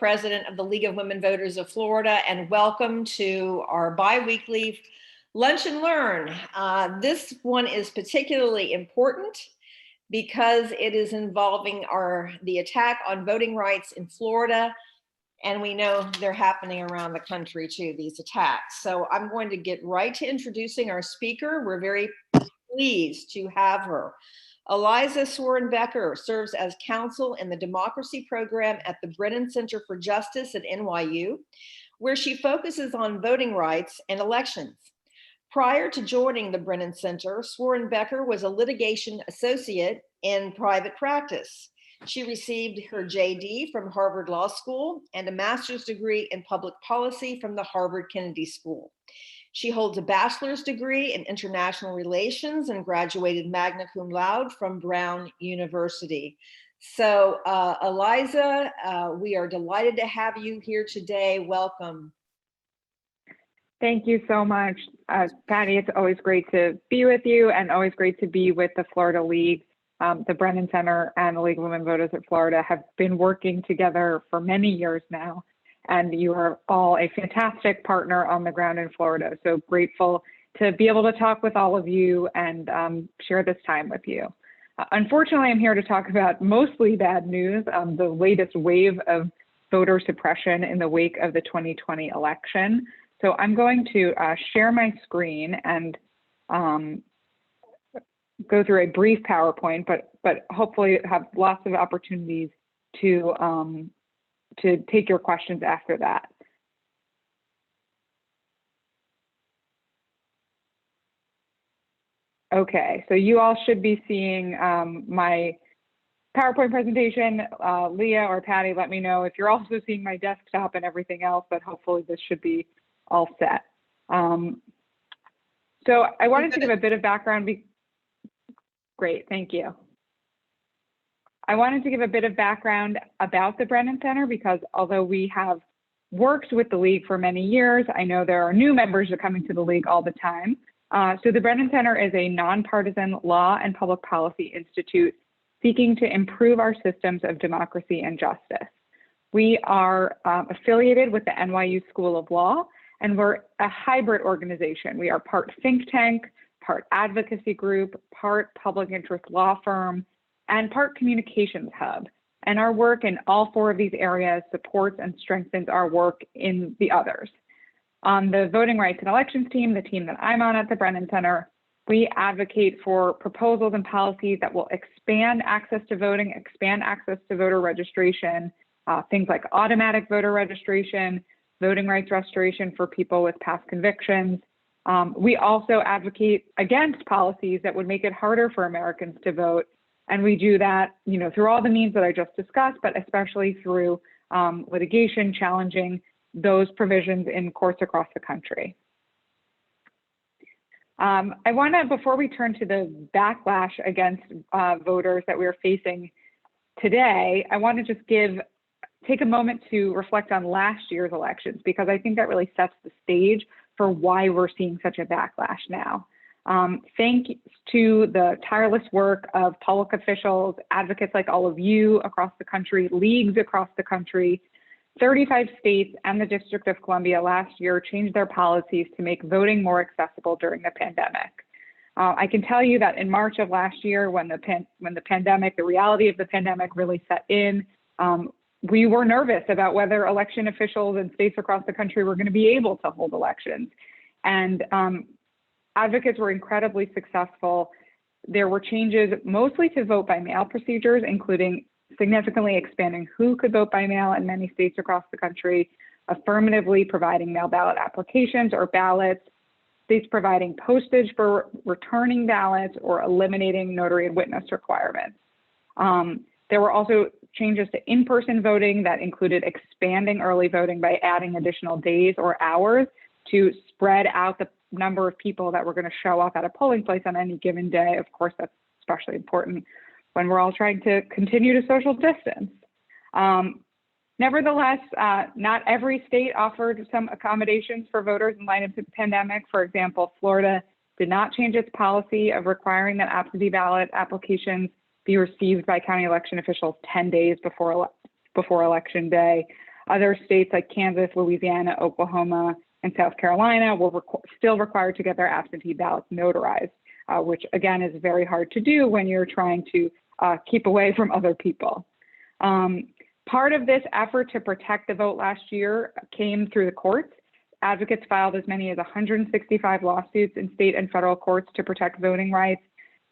president of the League of Women Voters of Florida, and welcome to our bi-weekly Lunch and Learn. This one is particularly important because it is involving the attack on voting rights in Florida, and we know they're happening around the country too, these attacks. So I'm going to get right to introducing our speaker. We're very pleased to have her. Eliza Sweren-Becker serves as counsel in the democracy program at the Brennan Center for Justice at NYU, where she focuses on voting rights and elections. Prior to joining the Brennan Center, Sweren-Becker was a litigation associate in private practice. She received her JD from Harvard Law School and a master's degree in public policy from the Harvard Kennedy School. She holds a bachelor's degree in international relations and graduated magna cum laude from Brown University. So Eliza, we are delighted to have you here today. Welcome. Thank you so much, Patty. It's always great to be with you and always great to be with the Florida League. The Brennan Center and the League of Women Voters of Florida have been working together for many years now, and you are all a fantastic partner on the ground in Florida. So grateful to be able to talk with all of you and share this time with you. Unfortunately, I'm here to talk about mostly bad news, the latest wave of voter suppression in the wake of the 2020 election. So I'm going to share my screen and go through a brief PowerPoint, but hopefully have lots of opportunities to take your questions after that. Okay, so you all should be seeing my PowerPoint presentation. Leah or Patty, let me know if you're also seeing my desktop and everything else, but hopefully this should be all set. So I wanted to give a bit of background. Great, thank you. I wanted to give a bit of background about the Brennan Center because although we have worked with the League for many years, I know there are new members that are coming to the League all the time. So the Brennan Center is a nonpartisan law and public policy institute seeking to improve our systems of democracy and justice. We are affiliated with the NYU School of Law, and we're a hybrid organization. We are part think tank, part advocacy group, part public interest law firm, and part communications hub. And our work in all four of these areas supports and strengthens our work in the others. On the voting rights and elections team, the team that I'm on at the Brennan Center, we advocate for proposals and policies that will expand access to voting, expand access to voter registration, things like automatic voter registration, voting rights restoration for people with past convictions. We also advocate against policies that would make it harder for Americans to vote. And we do that, through all the means that I just discussed, but especially through litigation challenging those provisions in courts across the country. I want to, before we turn to the backlash against voters that we're facing today, I want to just take a moment to reflect on last year's elections, because I think that really sets the stage for why we're seeing such a backlash now. Thanks to the tireless work of public officials, advocates like all of you across the country, leagues across the country, 35 states and the District of Columbia last year changed their policies to make voting more accessible during the pandemic. I can tell you that in March of last year, when the reality of the pandemic really set in, we were nervous about whether election officials in states across the country were going to be able to hold elections. And advocates were incredibly successful. There were changes mostly to vote by mail procedures, including significantly expanding who could vote by mail in many states across the country, affirmatively providing mail ballot applications or ballots, states providing postage for returning ballots, or eliminating notary and witness requirements. There were also changes to in-person voting that included expanding early voting by adding additional days or hours to spread out the number of people that were going to show up at a polling place on any given day. Of course, that's especially important when we're all trying to continue to social distance. Nevertheless, not every state offered some accommodations for voters in light of the pandemic. For example, Florida did not change its policy of requiring that absentee ballot applications be received by county election officials 10 days before election day. Other states like Kansas, Louisiana, Oklahoma, and South Carolina were still required to get their absentee ballots notarized, which again is very hard to do when you're trying to keep away from other people. Part of this effort to protect the vote last year came through the courts. Advocates filed as many as 165 lawsuits in state and federal courts to protect voting rights.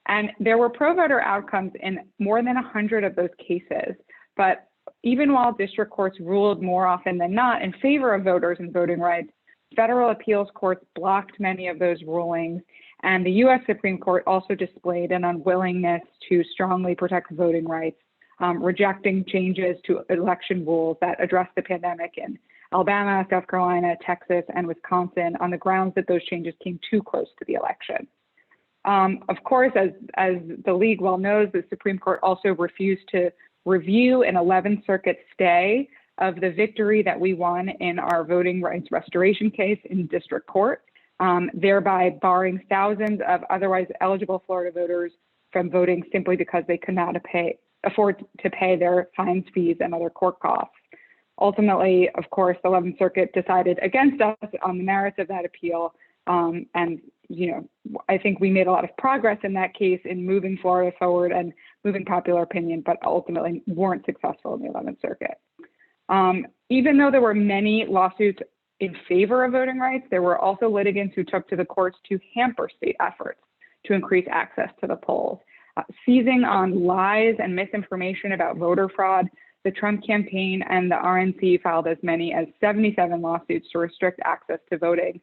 And there were pro-voter outcomes in more than 100 of those cases. But even while district courts ruled more often than not in favor of voters and voting rights, federal appeals courts blocked many of those rulings. And the US Supreme Court also displayed an unwillingness to strongly protect voting rights, rejecting changes to election rules that address the pandemic in Alabama, South Carolina, Texas, and Wisconsin on the grounds that those changes came too close to the election. Of course, as the league well knows, the Supreme Court also refused to review an 11th Circuit stay of the victory that we won in our voting rights restoration case in district court, thereby barring thousands of otherwise eligible Florida voters from voting simply because they could not afford to pay their fines, fees, and other court costs. Ultimately, of course, the 11th Circuit decided against us on the merits of that appeal. And, I think we made a lot of progress in that case in moving Florida forward and moving popular opinion, but ultimately weren't successful in the 11th Circuit. Even though there were many lawsuits in favor of voting rights, there were also litigants who took to the courts to hamper state efforts to increase access to the polls. Seizing on lies and misinformation about voter fraud, the Trump campaign and the RNC filed as many as 77 lawsuits to restrict access to voting,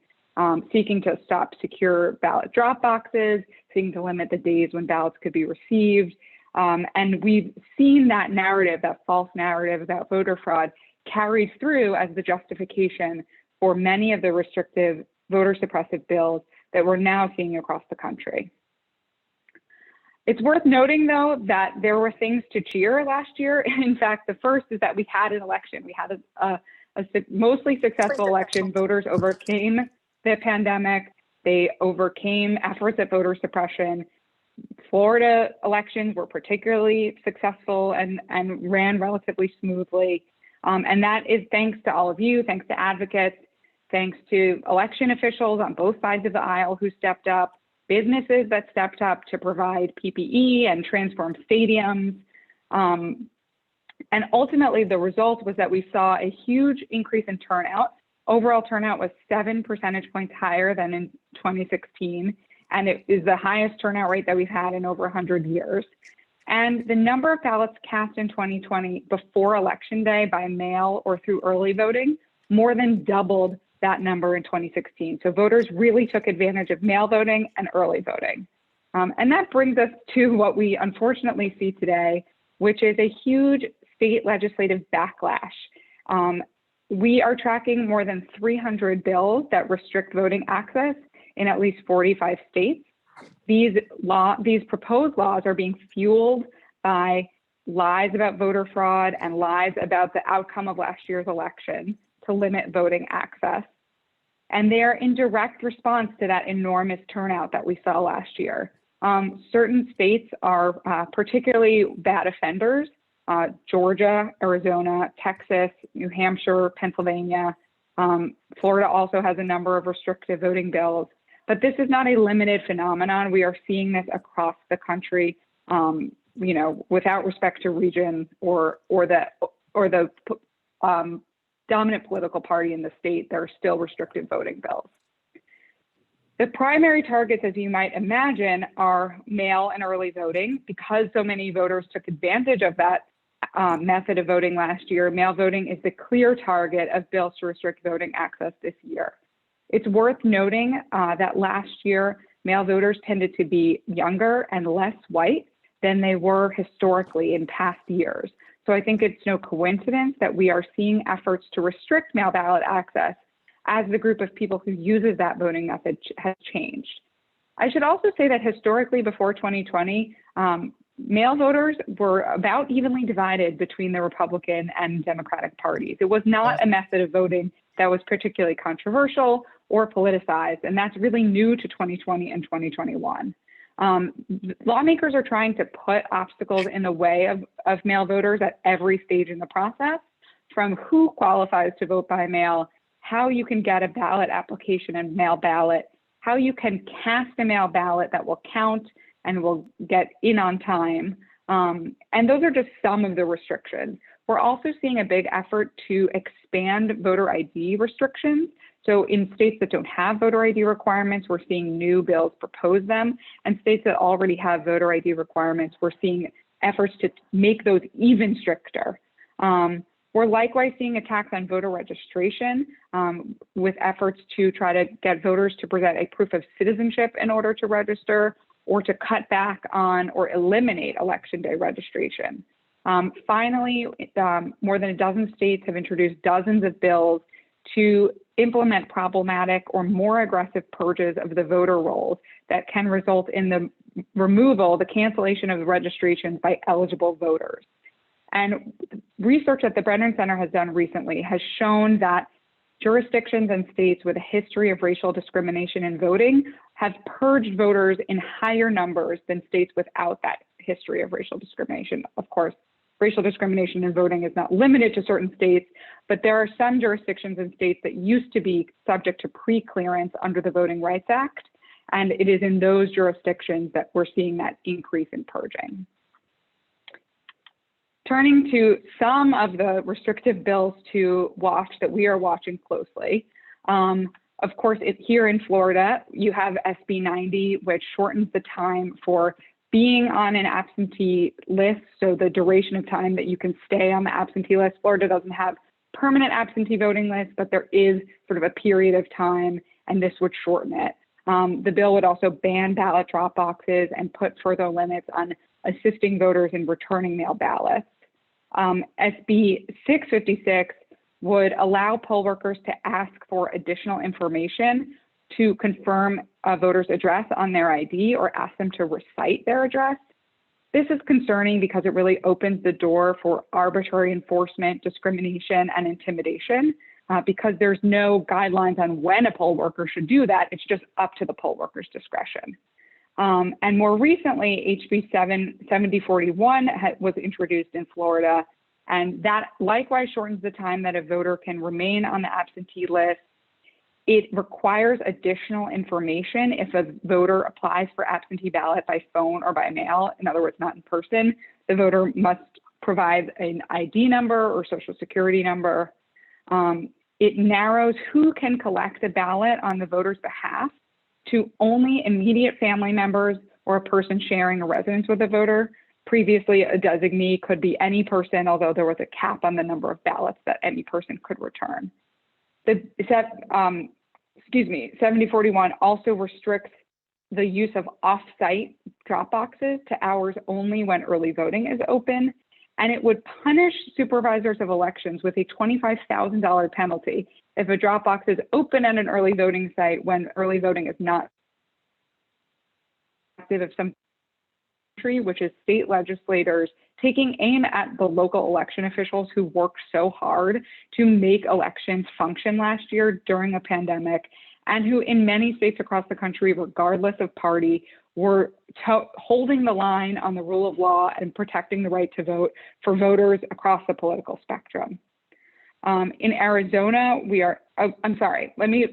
seeking to stop secure ballot drop boxes, seeking to limit the days when ballots could be received. And we've seen that narrative, that false narrative about voter fraud, carried through as the justification for many of the restrictive voter suppressive bills that we're now seeing across the country. It's worth noting, though, that there were things to cheer last year. In fact, the first is that we had an election. We had a mostly successful election. Voters overcame the pandemic. They overcame efforts at voter suppression. Florida elections were particularly successful and ran relatively smoothly. And that is thanks to all of you, thanks to advocates, thanks to election officials on both sides of the aisle who stepped up, businesses that stepped up to provide PPE and transform stadiums. And ultimately, the result was that we saw a huge increase in turnout. Overall turnout was 7 percentage points higher than in 2016. And it is the highest turnout rate that we've had in over 100 years. And the number of ballots cast in 2020 before Election Day by mail or through early voting more than doubled that number in 2016. So voters really took advantage of mail voting and early voting. And that brings us to what we unfortunately see today, which is a huge state legislative backlash. We are tracking more than 300 bills that restrict voting access in at least 45 states. These proposed laws are being fueled by lies about voter fraud and lies about the outcome of last year's election to limit voting access. And they're in direct response to that enormous turnout that we saw last year. Certain states are particularly bad offenders, Georgia, Arizona, Texas, New Hampshire, Pennsylvania. Florida also has a number of restrictive voting bills. But this is not a limited phenomenon. We are seeing this across the country, without respect to region or the dominant political party in the state. There are still restrictive voting bills. The primary targets, as you might imagine, are mail and early voting. Because so many voters took advantage of that method of voting last year, mail voting is the clear target of bills to restrict voting access this year. It's worth noting that last year, mail voters tended to be younger and less white than they were historically in past years. So I think it's no coincidence that we are seeing efforts to restrict mail ballot access as the group of people who uses that voting method has changed. I should also say that historically before 2020, mail voters were about evenly divided between the Republican and Democratic parties. It was not a method of voting that was particularly controversial or politicized, and that's really new to 2020 and 2021. Lawmakers are trying to put obstacles in the way of mail voters at every stage in the process. from who qualifies to vote by mail, how you can get a ballot application and mail ballot, how you can cast a mail ballot that will count and will get in on time. And those are just some of the restrictions. We're also seeing a big effort to expand voter ID restrictions. So in states that don't have voter ID requirements, we're seeing new bills propose them. And states that already have voter ID requirements, we're seeing efforts to make those even stricter. We're likewise seeing attacks on voter registration with efforts to try to get voters to present a proof of citizenship in order to register, or to cut back on or eliminate election day registration. Finally, more than a dozen states have introduced dozens of bills to implement problematic or more aggressive purges of the voter rolls that can result in the removal, the cancellation of the registrations by eligible voters. And research that the Brennan Center has done recently has shown that jurisdictions and states with a history of racial discrimination in voting have purged voters in higher numbers than states without that history of racial discrimination. Of course, racial discrimination in voting is not limited to certain states, but there are some jurisdictions and states that used to be subject to pre-clearance under the Voting Rights Act. And it is in those jurisdictions that we're seeing that increase in purging. Turning to some of the restrictive bills to watch that we are watching closely. Of course, here in Florida, you have SB 90, which shortens the time for being on an absentee list. So the duration of time that you can stay on the absentee list. Florida doesn't have permanent absentee voting lists, but there is sort of a period of time, and this would shorten it. The bill would also ban ballot drop boxes and put further limits on assisting voters in returning mail ballots. SB 656 would allow poll workers to ask for additional information to confirm a voter's address on their ID or ask them to recite their address. This is concerning because it really opens the door for arbitrary enforcement, discrimination, and intimidation because there's no guidelines on when a poll worker should do that. It's just up to the poll worker's discretion. And more recently, HB 7041 was introduced in Florida, and that likewise shortens the time that a voter can remain on the absentee list. It requires additional information if a voter applies for absentee ballot by phone or by mail, in other words, not in person. The voter must provide an ID number or social security number. It narrows who can collect a ballot on the voter's behalf to only immediate family members or a person sharing a residence with a voter. Previously, a designee could be any person, although there was a cap on the number of ballots that any person could return. The 7041 also restricts the use of off-site drop boxes to hours only when early voting is open, and it would punish supervisors of elections with a $25,000 penalty if a drop box is open at an early voting site when early voting is not active of some country, which is state legislators taking aim at the local election officials who worked so hard to make elections function last year during a pandemic, and who in many states across the country, regardless of party, were holding the line on the rule of law and protecting the right to vote for voters across the political spectrum. In Arizona, let me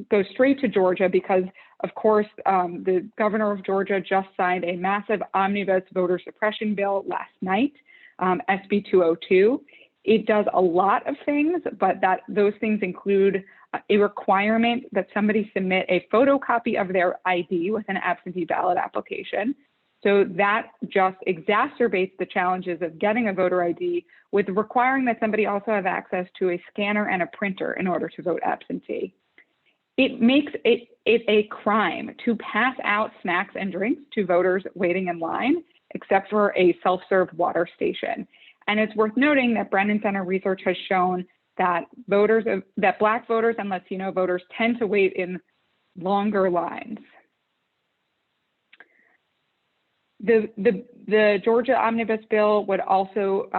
go straight to Georgia because, of course, the governor of Georgia just signed a massive omnibus voter suppression bill last night, SB 202. It does a lot of things, but those things include a requirement that somebody submit a photocopy of their ID with an absentee ballot application. So that just exacerbates the challenges of getting a voter ID with requiring that somebody also have access to a scanner and a printer in order to vote absentee. It makes it a crime to pass out snacks and drinks to voters waiting in line, except for a self-serve water station. And it's worth noting that Brennan Center research has shown that Black voters and Latino voters tend to wait in longer lines. The Georgia omnibus bill would also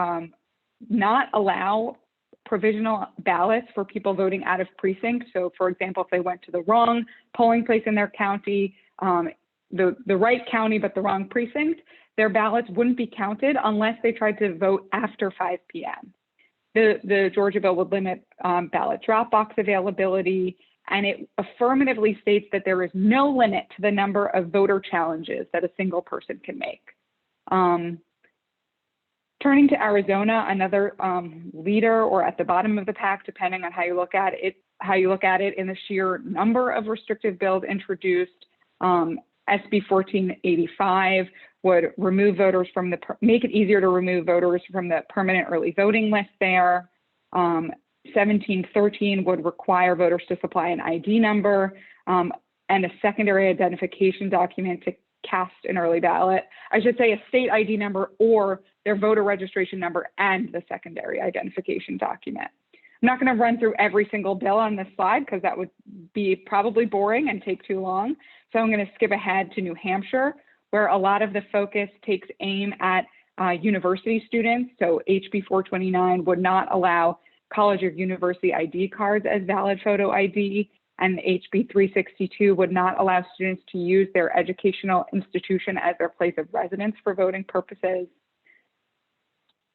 not allow provisional ballots for people voting out of precinct. So for example, if they went to the wrong polling place in their county, the right county but the wrong precinct, their ballots wouldn't be counted unless they tried to vote after 5 p.m. The Georgia bill would limit ballot drop box availability, and it affirmatively states that there is no limit to the number of voter challenges that a single person can make. Turning to Arizona, another leader or at the bottom of the pack, depending on how you look at it, in the sheer number of restrictive bills introduced. SB 1485 would remove voters from make it easier to remove voters from the permanent early voting list there. 1713 would require voters to supply an ID number and a secondary identification document to cast an early ballot. I should say a state ID number or their voter registration number and the secondary identification document. I'm not going to run through every single bill on this slide because that would be probably boring and take too long. So I'm going to skip ahead to New Hampshire, where a lot of the focus takes aim at university students. So HB 429 would not allow college or university ID cards as valid photo ID, and HB 362 would not allow students to use their educational institution as their place of residence for voting purposes.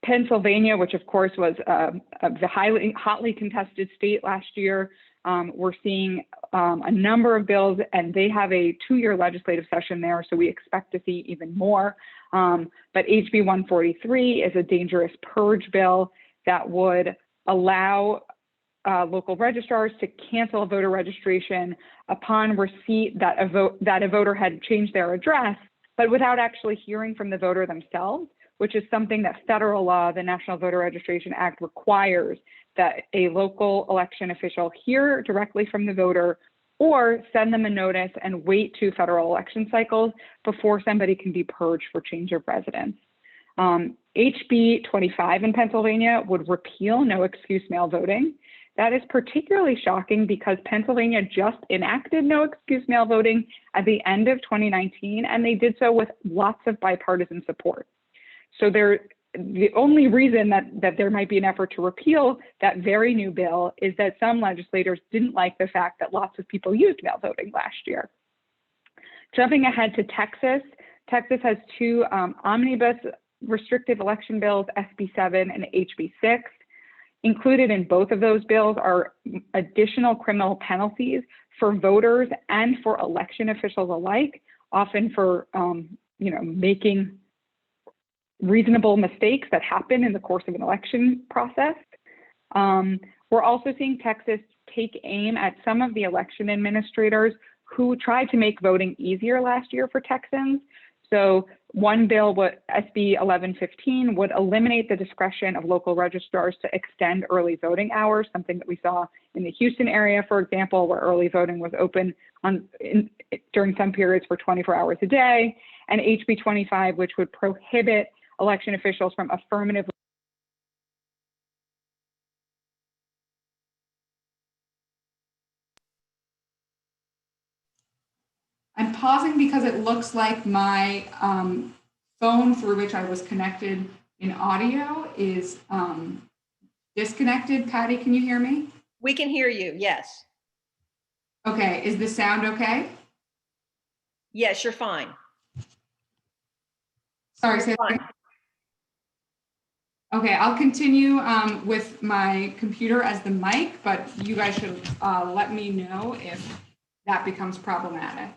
Pennsylvania, which of course was the hotly contested state last year, we're seeing a number of bills, and they have a 2-year legislative session there, so we expect to see even more. But HB 143 is a dangerous purge bill that would allow local registrars to cancel a voter registration upon receipt that a voter had changed their address, but without actually hearing from the voter themselves, which is something that federal law, the National Voter Registration Act, requires that a local election official hear directly from the voter or send them a notice and wait 2 federal election cycles before somebody can be purged for change of residence. HB 25 in Pennsylvania would repeal no excuse mail voting. That is particularly shocking because Pennsylvania just enacted no excuse mail voting at the end of 2019, and they did so with lots of bipartisan support. So the only reason that there might be an effort to repeal that very new bill is that some legislators didn't like the fact that lots of people used mail voting last year. Jumping ahead to Texas, Texas has 2 omnibus restrictive election bills, SB 7 and HB 6. Included in both of those bills are additional criminal penalties for voters and for election officials alike, often for making reasonable mistakes that happen in the course of an election process. We're also seeing Texas take aim at some of the election administrators who tried to make voting easier last year for Texans. So one bill, SB 1115, would eliminate the discretion of local registrars to extend early voting hours, something that we saw in the Houston area, for example, where early voting was open during some periods for 24 hours a day, and HB 25, which would prohibit election officials from affirmatively I'm pausing because it looks like my phone through which I was connected in audio is disconnected. Patty, can you hear me? We can hear you, yes. Okay, is the sound okay? Yes, you're fine. Sorry, say Fine. Okay, I'll continue with my computer as the mic, but you guys should let me know if that becomes problematic.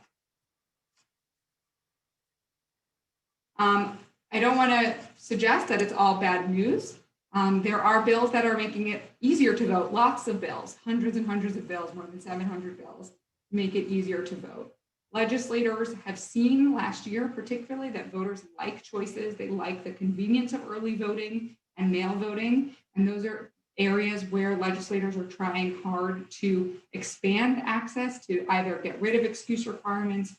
I don't want to suggest that it's all bad news. There are bills that are making it easier to vote, lots of bills, hundreds and hundreds of bills, more than 700 bills, make it easier to vote. Legislators have seen last year, particularly, that voters like choices. They like the convenience of early voting and mail voting. And those are areas where legislators are trying hard to expand access to either get rid of excuse requirements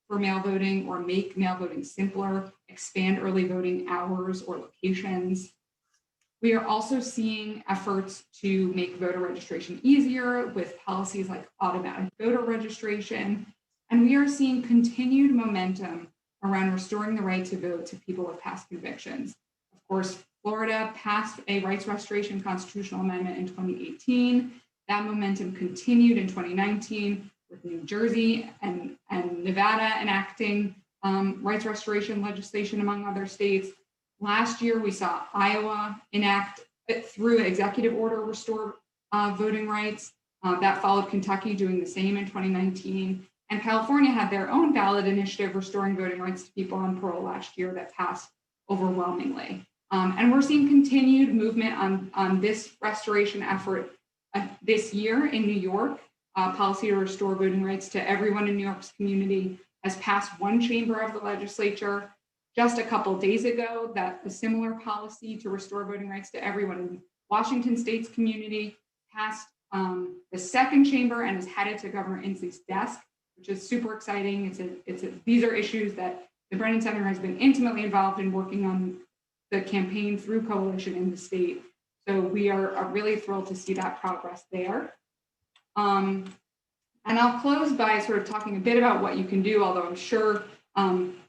for mail voting or make mail voting simpler, expand early voting hours or locations. We are also seeing efforts to make voter registration easier with policies like automatic voter registration. And we are seeing continued momentum around restoring the right to vote to people with past convictions. Of course, Florida passed a rights restoration constitutional amendment in 2018. That momentum continued in 2019 with New Jersey and Nevada enacting rights restoration legislation, among other states. Last year, we saw Iowa enact through an executive order restore voting rights. That followed Kentucky doing the same in 2019. And California had their own ballot initiative restoring voting rights to people on parole last year that passed overwhelmingly. And we're seeing continued movement on this restoration effort this year in New York. Policy to restore voting rights to everyone in New York's community has passed one chamber of the legislature. Just a couple of days ago, that a similar policy to restore voting rights to everyone in Washington State's community passed the second chamber and is headed to Governor Inslee's desk, which is super exciting. These are issues that the Brennan Center has been intimately involved in working on the campaign through coalition in the state. So we are really thrilled to see that progress there. And I'll close by sort of talking a bit about what you can do, although I'm sure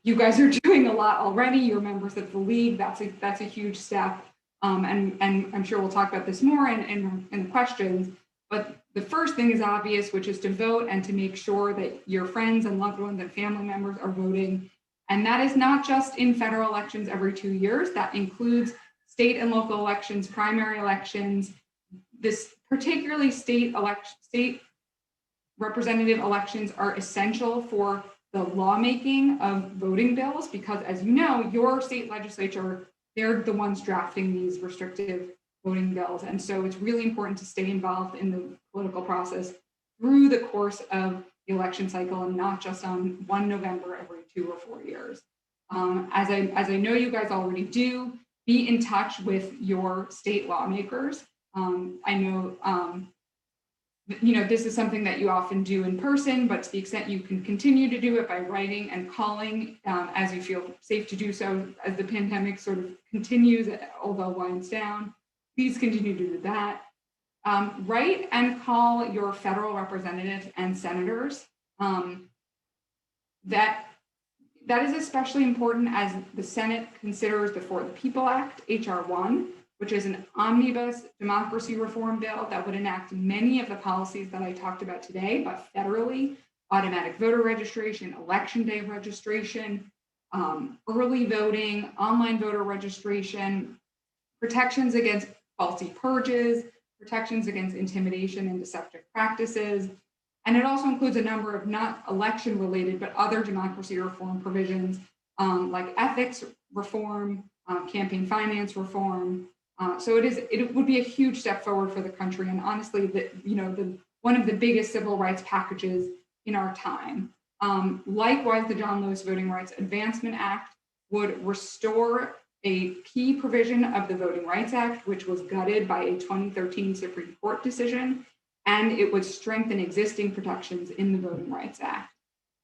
you guys are doing a lot already. You're members of the league. That's a huge step. And I'm sure we'll talk about this more in the questions. But the first thing is obvious, which is to vote and to make sure that your friends and loved ones and family members are voting. And that is not just in federal elections every 2 years. That includes state and local elections, primary elections, this particularly state representative elections are essential for the lawmaking of voting bills, because as you know, your state legislature, they're the ones drafting these restrictive voting bills. And so it's really important to stay involved in the political process through the course of the election cycle and not just on 1 November every 2 or 4 years. As I know you guys already do, be in touch with your state lawmakers. I know this is something that you often do in person, but to the extent you can continue to do it by writing and calling as you feel safe to do so as the pandemic sort of continues, although winds down, please continue to do that. Write and call your federal representatives and senators. That is especially important as the Senate considers before the People Act Hr1, which is an omnibus democracy reform bill that would enact many of the policies that I talked about today, but federally: automatic voter registration, election day registration, early voting, online voter registration, protections against faulty purges, protections against intimidation and deceptive practices. And it also includes a number of not election related, but other democracy reform provisions like ethics reform, campaign finance reform. So it would be a huge step forward for the country, and honestly, one of the biggest civil rights packages in our time. Likewise, the John Lewis Voting Rights Advancement Act would restore a key provision of the Voting Rights Act, which was gutted by a 2013 Supreme Court decision, and it would strengthen existing protections in the Voting Rights Act.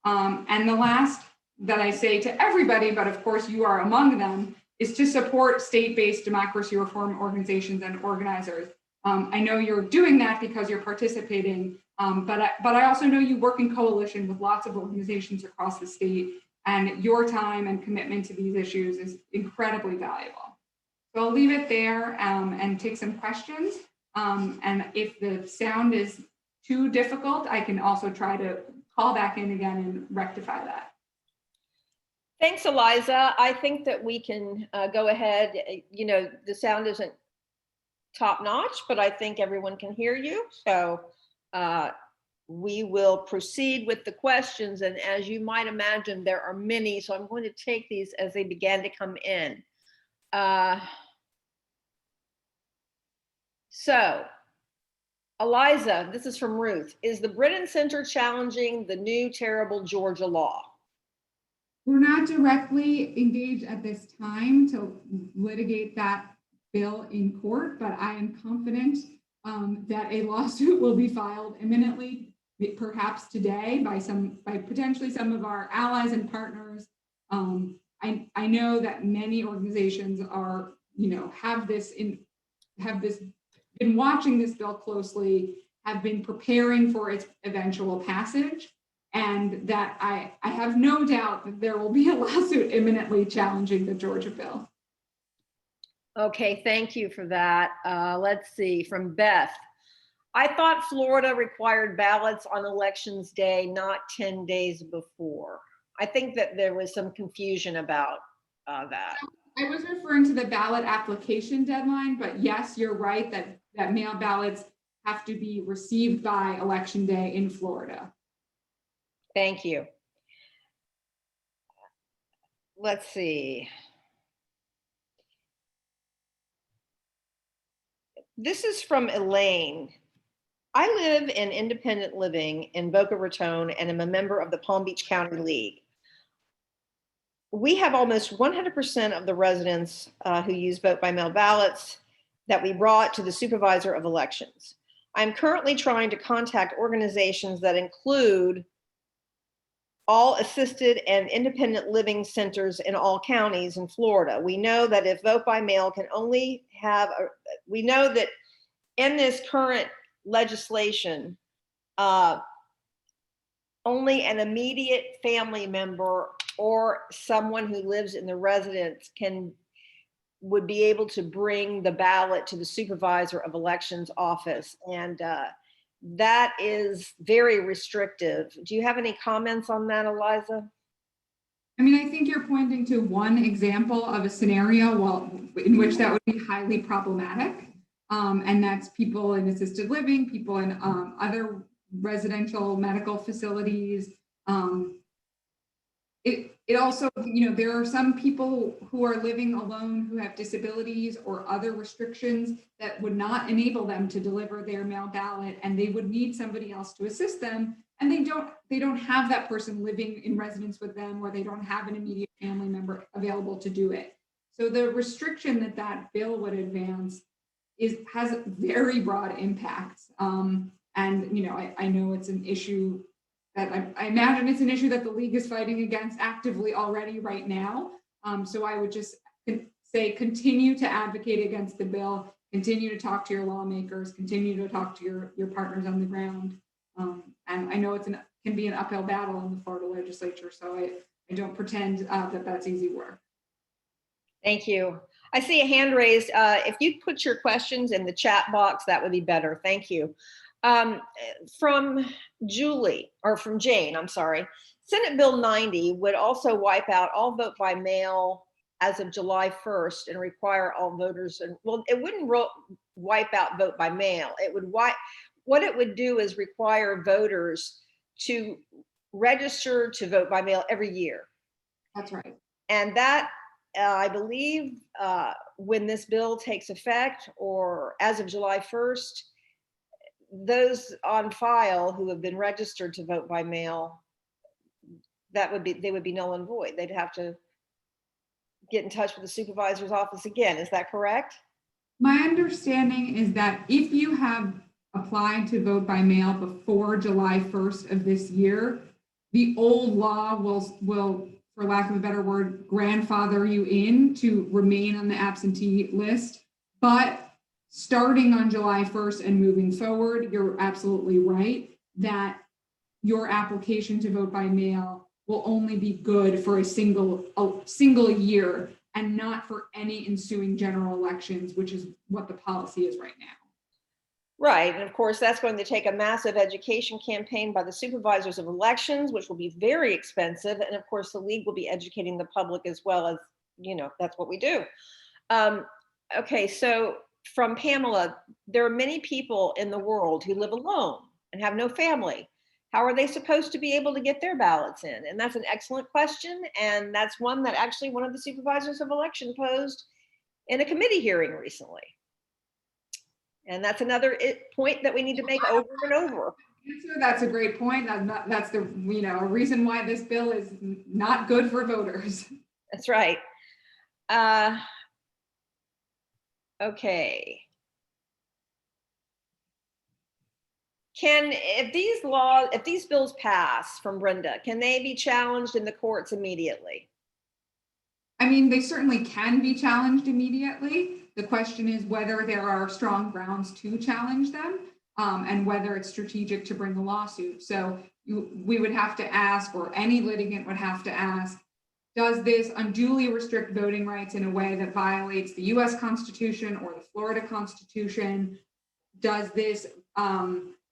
And the last that I say to everybody, but of course you are among them, is to support state-based democracy reform organizations and organizers. I know you're doing that because you're participating, but I also know you work in coalition with lots of organizations across the state, and your time and commitment to these issues is incredibly valuable. So I'll leave it there and take some questions. And if the sound is too difficult, I can also try to call back in again and rectify that. Thanks, Eliza. I think that we can go ahead. The sound isn't top notch, but I think everyone can hear you. So we will proceed with the questions. And as you might imagine, there are many. So I'm going to take these as they began to come in. So Eliza, this is from Ruth. Is the Brennan Center challenging the new terrible Georgia law? We're not directly engaged at this time to litigate that bill in court, but I am confident that a lawsuit will be filed imminently, perhaps today, by potentially some of our allies and partners. I know that many organizations are, have been watching this bill closely, have been preparing for its eventual passage, and that I have no doubt that there will be a lawsuit imminently challenging the Georgia bill. Okay, thank you for that. Let's see, from Beth. I thought Florida required ballots on elections day, not 10 days before. I think that there was some confusion about that. I was referring to the ballot application deadline, but yes, you're right that mail ballots have to be received by Election Day in Florida. Thank you. Let's see. This is from Elaine. I live in independent living in Boca Raton and am a member of the Palm Beach County League. We have almost 100% of the residents who use vote by mail ballots that we brought to the supervisor of elections. I'm currently trying to contact organizations that include all assisted and independent living centers in all counties in Florida. We know that if vote by mail can only have, we know that in this current legislation, only an immediate family member or someone who lives in the residence would be able to bring the ballot to the supervisor of elections office. And that is very restrictive. Do you have any comments on that, Eliza? I mean, I think you're pointing to one example of a scenario in which that would be highly problematic. And that's people in assisted living, people in other residential medical facilities. It also, there are some people who are living alone who have disabilities or other restrictions that would not enable them to deliver their mail ballot, and they would need somebody else to assist them. And they don't have that person living in residence with them, or they don't have an immediate family member available to do it. So the restriction that bill would advance has very broad impacts. And I know it's an issue that I imagine it's an issue that the league is fighting against actively already right now. So I would just say continue to advocate against the bill, continue to talk to your lawmakers, continue to talk to your partners on the ground. And I know can be an uphill battle in the Florida legislature, so I don't pretend that that's easy work. Thank you. I see a hand raised. If you put your questions in the chat box, that would be better. Thank you. From Jane, I'm sorry. Senate Bill 90 would also wipe out all vote by mail as of July 1st and require all voters, it wouldn't wipe out vote by mail. What it would do is require voters to register to vote by mail every year. That's right. And that, I believe, when this bill takes effect, or as of July 1st, those on file who have been registered to vote by mail, they would be null and void. They'd have to get in touch with the supervisor's office again. Is that correct? My understanding is that if you have applied to vote by mail before July 1st of this year, the old law will, for lack of a better word, grandfather you in to remain on the absentee list. But starting on July 1st and moving forward, you're absolutely right that your application to vote by mail will only be good for a single year and not for any ensuing general elections, which is what the policy is right now. Right, and of course, that's going to take a massive education campaign by the supervisors of elections, which will be very expensive. And of course, the league will be educating the public as well, as, that's what we do. Okay, so from Pamela, there are many people in the world who live alone and have no family. How are they supposed to be able to get their ballots in? And that's an excellent question. And that's one that actually one of the supervisors of election posed in a committee hearing recently. And that's another point that we need to make over and over. That's a great point. That's the a reason why this bill is not good for voters. That's right. Okay. If these bills pass from Brenda, can they be challenged in the courts immediately? I mean, they certainly can be challenged immediately. The question is whether there are strong grounds to challenge them, and whether it's strategic to bring a lawsuit. So we would have to ask, or any litigant would have to ask, does this unduly restrict voting rights in a way that violates the US Constitution or the Florida Constitution? Does this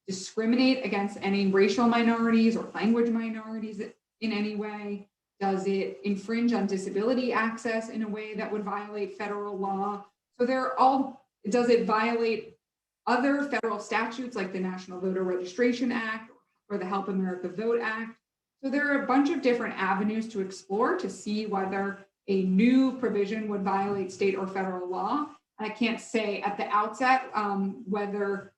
discriminate against any racial minorities or language minorities in any way? Does it infringe on disability access in a way that would violate federal law? So does it violate other federal statutes like the National Voter Registration Act or the Help America Vote Act? So there are a bunch of different avenues to explore to see whether a new provision would violate state or federal law. I can't say at the outset whether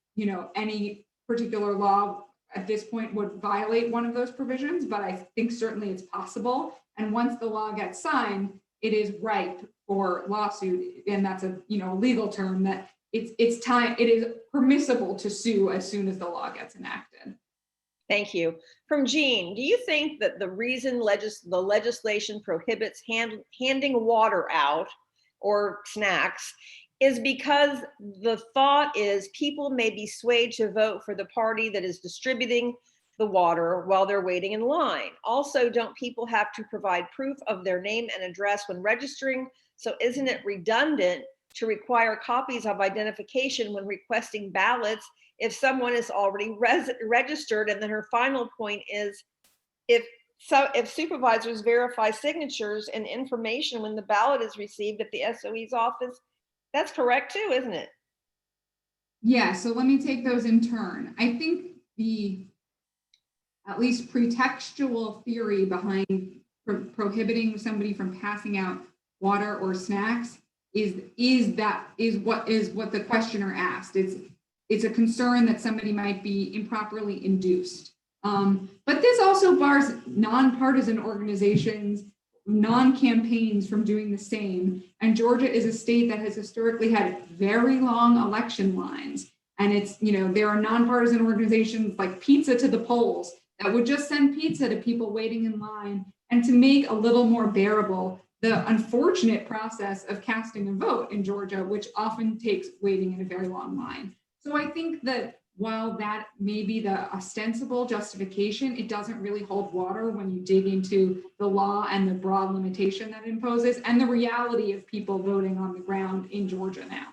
any particular law at this point would violate one of those provisions, but I think certainly it's possible. And once the law gets signed, it is ripe for lawsuit, and that's a legal term that it's time. It is permissible to sue as soon as the law gets enacted. Thank you. From Jean, do you think that the reason the legislation prohibits handing water out or snacks is because the thought is people may be swayed to vote for the party that is distributing the water while they're waiting in line? Also, don't people have to provide proof of their name and address when registering? So isn't it redundant to require copies of identification when requesting ballots if someone is already registered? And then her final point is, if supervisors verify signatures and information when the ballot is received at the SOE's office, that's correct too, isn't it? Yeah, so let me take those in turn. I think the at least pretextual theory behind prohibiting somebody from passing out water or snacks is what the questioner asked. It's a concern that somebody might be improperly induced. But this also bars nonpartisan organizations, non-campaigns from doing the same. And Georgia is a state that has historically had very long election lines. And there are nonpartisan organizations like Pizza to the Polls that would just send pizza to people waiting in line, and to make a little more bearable the unfortunate process of casting a vote in Georgia, which often takes waiting in a very long line. So I think that while that may be the ostensible justification, it doesn't really hold water when you dig into the law and the broad limitation that it imposes and the reality of people voting on the ground in Georgia now.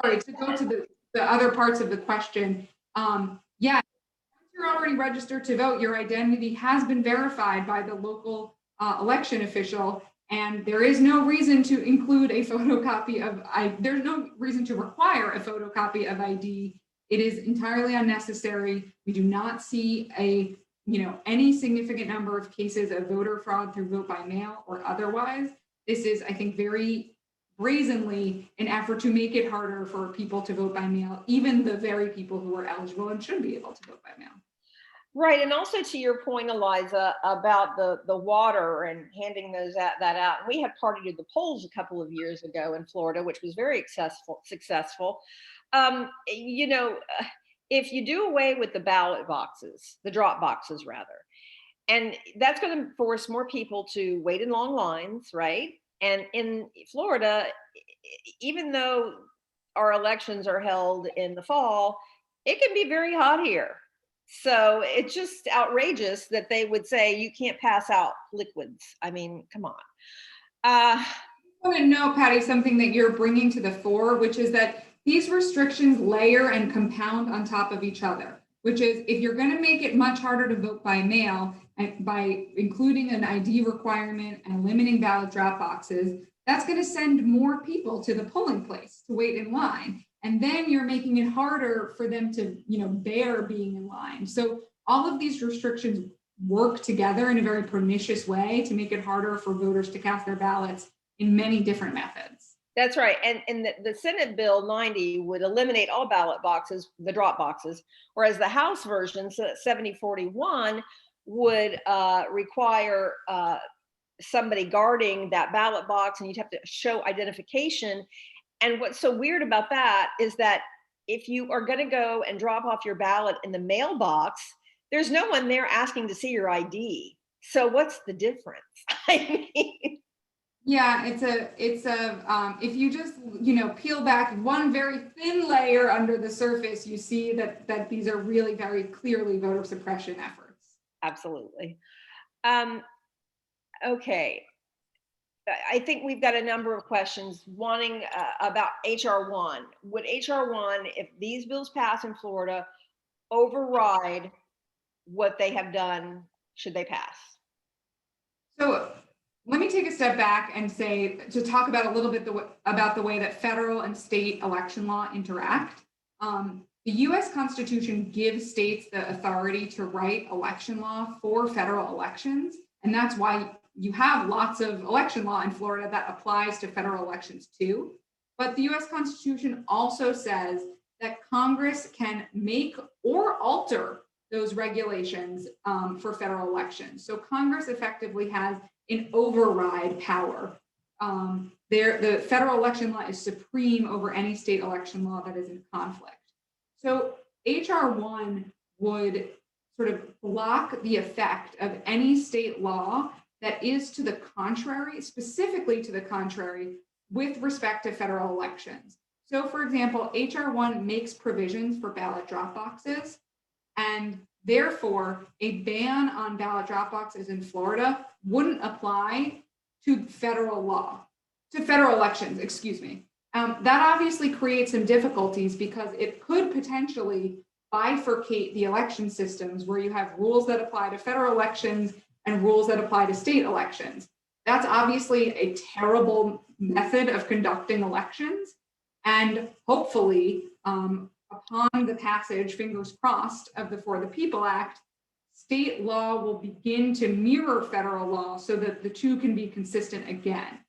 All right, to go to the other parts of the question, yeah, once you're already registered to vote, your identity has been verified by the local election official, and there is no reason to include a photocopy of there's no reason to require a photocopy of ID. It is entirely unnecessary. We do not see any significant number of cases of voter fraud through vote by mail or otherwise. This is, I think, very brazenly an effort to make it harder for people to vote by mail, even the very people who are eligible and should be able to vote by mail. Right, and also to your point, Eliza, about the water and handing that out. We had Party to the Polls a couple of years ago in Florida, which was very successful. If you do away with the ballot boxes, the drop boxes rather, and that's going to force more people to wait in long lines, right? And in Florida, even though our elections are held in the fall, it can be very hot here. So it's just outrageous that they would say you can't pass out liquids. I mean, come on. I want to know, Patty, something that you're bringing to the fore, which is that these restrictions layer and compound on top of each other, which is if you're going to make it much harder to vote by mail and by including an ID requirement and limiting ballot drop boxes, that's going to send more people to the polling place to wait in line. And then you're making it harder for them to, bear being in line. So all of these restrictions work together in a very pernicious way to make it harder for voters to cast their ballots in many different methods. That's right. And the Senate Bill 90 would eliminate all ballot boxes, the drop boxes, whereas the House version, 7041, would require somebody guarding that ballot box, and you'd have to show identification. And what's so weird about that is that if you are going to go and drop off your ballot in the mailbox, there's no one there asking to see your ID. So what's the difference? I mean, yeah, it's if you just peel back one very thin layer under the surface, you see that these are really very clearly voter suppression efforts. Absolutely. Okay. I think we've got a number of questions wanting about Hr1. Would Hr1, if these bills pass in Florida, override what they have done should they pass? So let me take a step back and say, to talk about a little bit about the way that federal and state election law interact. The US Constitution gives states the authority to write election law for federal elections. And that's why you have lots of election law in Florida that applies to federal elections too. But the US Constitution also says that Congress can make or alter those regulations for federal elections. So Congress effectively has an override power. The federal election law is supreme over any state election law that is in conflict. So HR1 would sort of block the effect of any state law that is to the contrary, specifically to the contrary, with respect to federal elections. So for example, HR1 makes provisions for ballot drop boxes, and therefore a ban on ballot drop boxes in Florida wouldn't apply to federal law, to federal elections, excuse me. That obviously creates some difficulties because it could potentially bifurcate the election systems where you have rules that apply to federal elections and rules that apply to state elections. That's obviously a terrible method of conducting elections. And hopefully, upon the passage, fingers crossed, of the For the People Act, state law will begin to mirror federal law so that the two can be consistent again.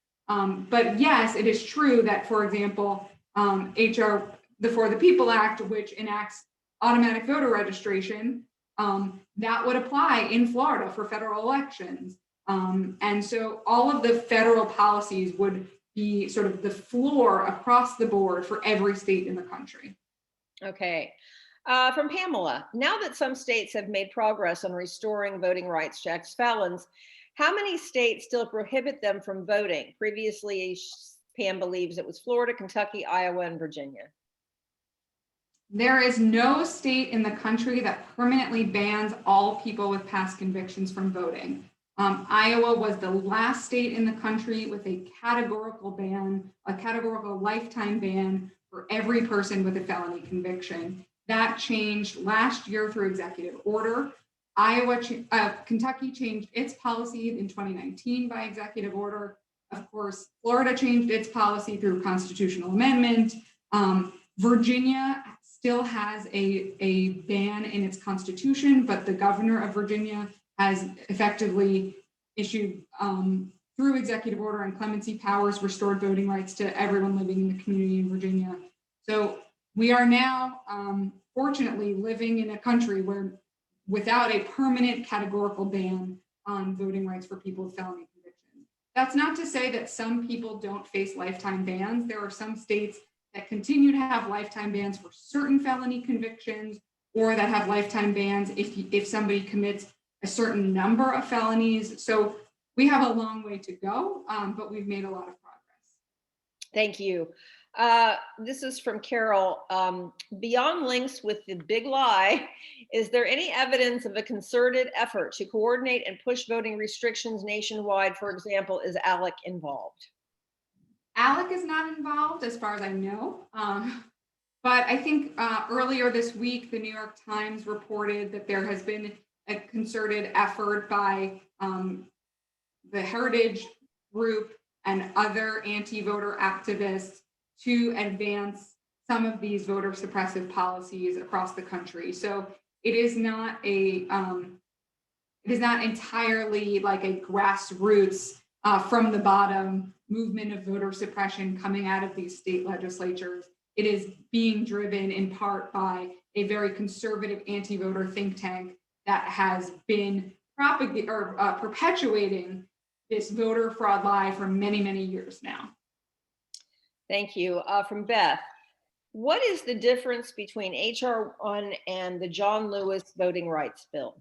But yes, it is true that, for example, the For the People Act, which enacts automatic voter registration, that would apply in Florida for federal elections. And so all of the federal policies would be sort of the floor across the board for every state in the country. Okay. From Pamela, now that some states have made progress on restoring voting rights to ex-felons, how many states still prohibit them from voting? Previously, Pam believes it was Florida, Kentucky, Iowa, and Virginia. There is no state in the country that permanently bans all people with past convictions from voting. Iowa was the last state in the country with a categorical ban, a categorical lifetime ban for every person with a felony conviction. That changed last year through executive order. Kentucky changed its policy in 2019 by executive order. Of course, Florida changed its policy through constitutional amendment. Virginia still has a ban in its constitution, but the governor of Virginia has effectively issued through executive order and clemency powers, restored voting rights to everyone living in the community in Virginia. So we are now, fortunately, living in a country where without a permanent categorical ban on voting rights for people with felony convictions. That's not to say that some people don't face lifetime bans. There are some states that continue to have lifetime bans for certain felony convictions, or that have lifetime bans if somebody commits a certain number of felonies. So we have a long way to go, but we've made a lot of progress. Thank you. This is from Carol. Beyond links with the big lie, is there any evidence of a concerted effort to coordinate and push voting restrictions nationwide? For example, is ALEC involved? ALEC is not involved as far as I know. But I think earlier this week, the New York Times reported that there has been a concerted effort by the Heritage Group and other anti-voter activists to advance some of these voter suppressive policies across the country. So it is not entirely like a grassroots from the bottom movement of voter suppression coming out of these state legislatures. It is being driven in part by a very conservative anti-voter think tank that has been perpetuating this voter fraud lie for many, many years now. Thank you. From Beth, what is the difference between HR1 and the John Lewis voting rights bill?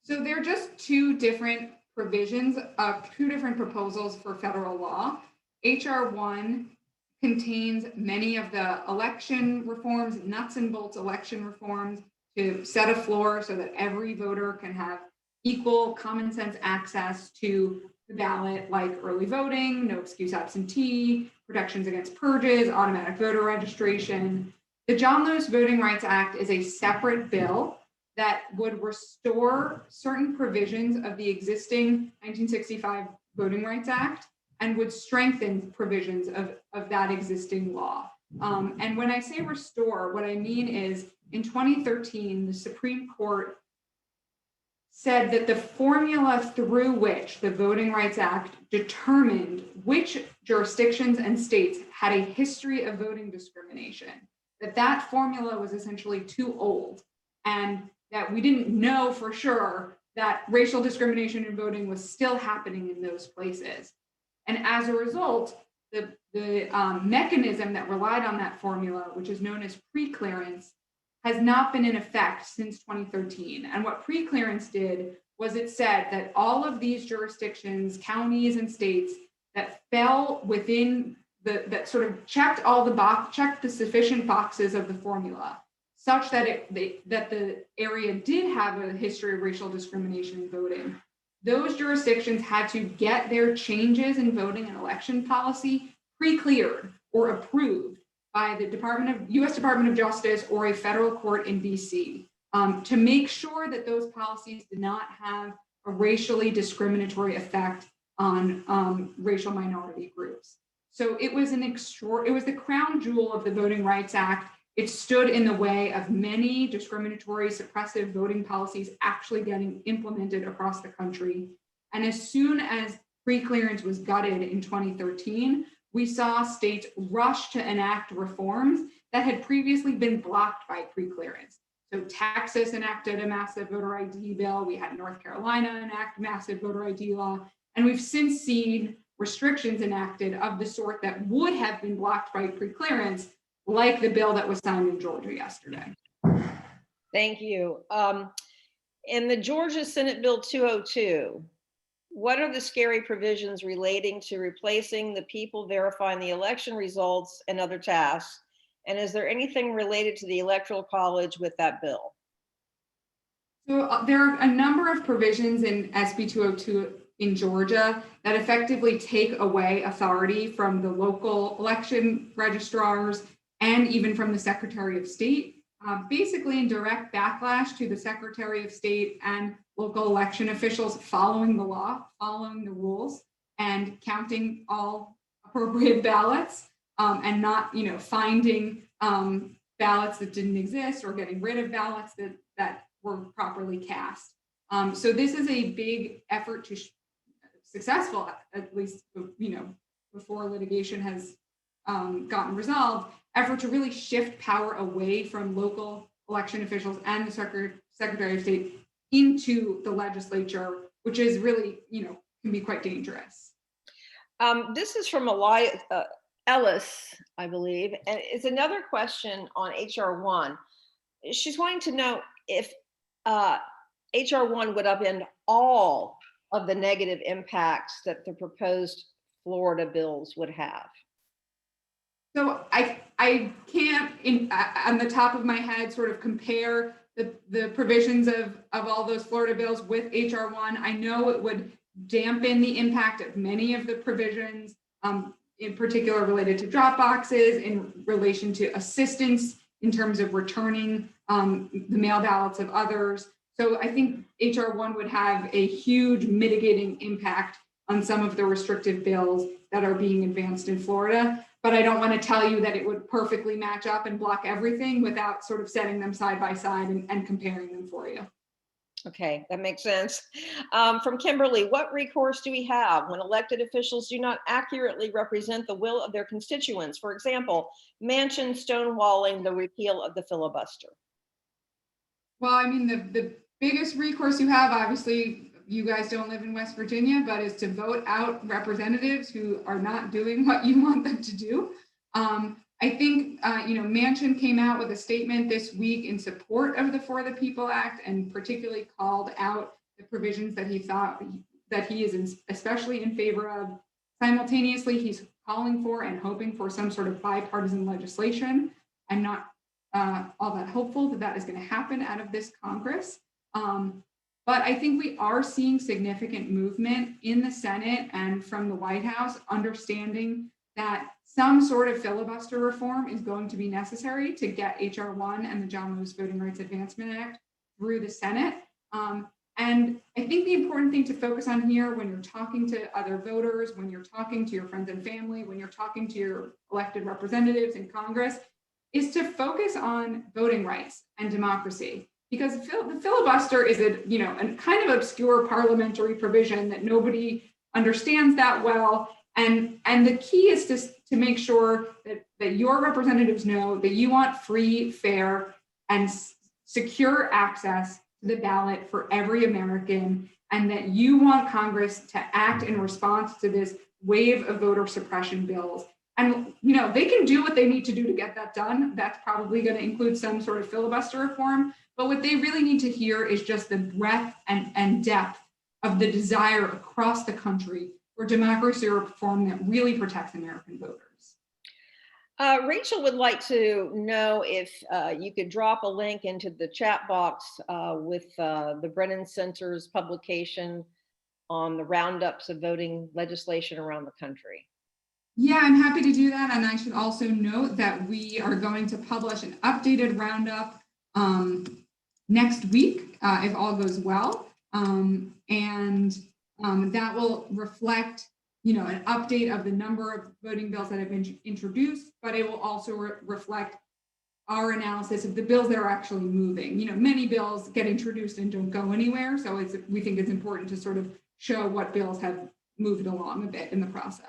So they're just two different provisions of two different proposals for federal law. HR1 contains many of the election reforms, nuts and bolts election reforms, to set a floor so that every voter can have equal common sense access to the ballot, like early voting, no excuse absentee, protections against purges, automatic voter registration. The John Lewis Voting Rights Act is a separate bill that would restore certain provisions of the existing 1965 Voting Rights Act and would strengthen provisions of that existing law. And when I say restore, what I mean is in 2013, the Supreme Court said that the formula through which the Voting Rights Act determined which jurisdictions and states had a history of voting discrimination, that formula was essentially too old, and that we didn't know for sure that racial discrimination in voting was still happening in those places. And as a result, the mechanism that relied on that formula, which is known as preclearance, has not been in effect since 2013. And what preclearance did was it said that all of these jurisdictions, counties, and states that fell within that sort of checked the sufficient boxes of the formula, such that that the area did have a history of racial discrimination in voting. Those jurisdictions had to get their changes in voting and election policy pre-cleared or approved by the U.S. Department of Justice or a federal court in DC to make sure that those policies did not have a racially discriminatory effect on racial minority groups. So it was it was the crown jewel of the Voting Rights Act. It stood in the way of many discriminatory, suppressive voting policies actually getting implemented across the country. And as soon as preclearance was gutted in 2013, we saw states rush to enact reforms that had previously been blocked by preclearance. So Texas enacted a massive voter ID bill. We had North Carolina enact massive voter ID law. And we've since seen restrictions enacted of the sort that would have been blocked by preclearance, like the bill that was signed in Georgia yesterday. Thank you. In the Georgia Senate Bill 202, what are the scary provisions relating to replacing the people verifying the election results and other tasks? And is there anything related to the Electoral College with that bill? So there are a number of provisions in SB 202 in Georgia that effectively take away authority from the local election registrars and even from the Secretary of State, basically in direct backlash to the Secretary of State and local election officials following the law, following the rules, and counting all appropriate ballots, and not, finding ballots that didn't exist or getting rid of ballots that were properly cast. So this is a big effort to successful, at least, before litigation has gotten resolved, effort to really shift power away from local election officials and the Secretary of State into the legislature, which is really, can be quite dangerous. This is from Ellis, I believe, and it's another question on HR1. She's wanting to know if HR1 would upend all of the negative impacts that the proposed Florida bills would have. So I can't, on the top of my head, sort of compare the provisions of all those Florida bills with HR1. I know it would dampen the impact of many of the provisions, in particular related to drop boxes, in relation to assistance in terms of returning the mail ballots of others. So I think HR1 would have a huge mitigating impact on some of the restrictive bills that are being advanced in Florida. But I don't want to tell you that it would perfectly match up and block everything without sort of setting them side by side and comparing them for you. Okay, that makes sense. From Kimberly, what recourse do we have when elected officials do not accurately represent the will of their constituents? For example, Manchin stonewalling the repeal of the filibuster. Well, I mean, the biggest recourse you have, obviously, you guys don't live in West Virginia, but is to vote out representatives who are not doing what you want them to do. I think, Manchin came out with a statement this week in support of the For the People Act and particularly called out the provisions that he thought that he is especially in favor of. Simultaneously, he's calling for and hoping for some sort of bipartisan legislation. I'm not all that hopeful that is going to happen out of this Congress. But I think we are seeing significant movement in the Senate and from the White House, understanding that some sort of filibuster reform is going to be necessary to get HR1 and the John Lewis Voting Rights Advancement Act through the Senate. And I think the important thing to focus on here when you're talking to other voters, when you're talking to your friends and family, when you're talking to your elected representatives in Congress, is to focus on voting rights and democracy. Because the filibuster is a kind of obscure parliamentary provision that nobody understands that well. And the key is to make sure that your representatives know that you want free, fair, and secure access to the ballot for every American, and that you want Congress to act in response to this wave of voter suppression bills. And they can do what they need to do to get that done. That's probably going to include some sort of filibuster reform. But what they really need to hear is just the breadth and depth of the desire across the country for democracy reform that really protects American voters. Rachel would like to know if you could drop a link into the chat box with the Brennan Center's publication on the roundups of voting legislation around the country. Yeah, I'm happy to do that. And I should also note that we are going to publish an updated roundup next week, if all goes well. That will reflect an update of the number of voting bills that have been introduced, but it will also reflect our analysis of the bills that are actually moving. Many bills get introduced and don't go anywhere. So we think it's important to sort of show what bills have moved along a bit in the process.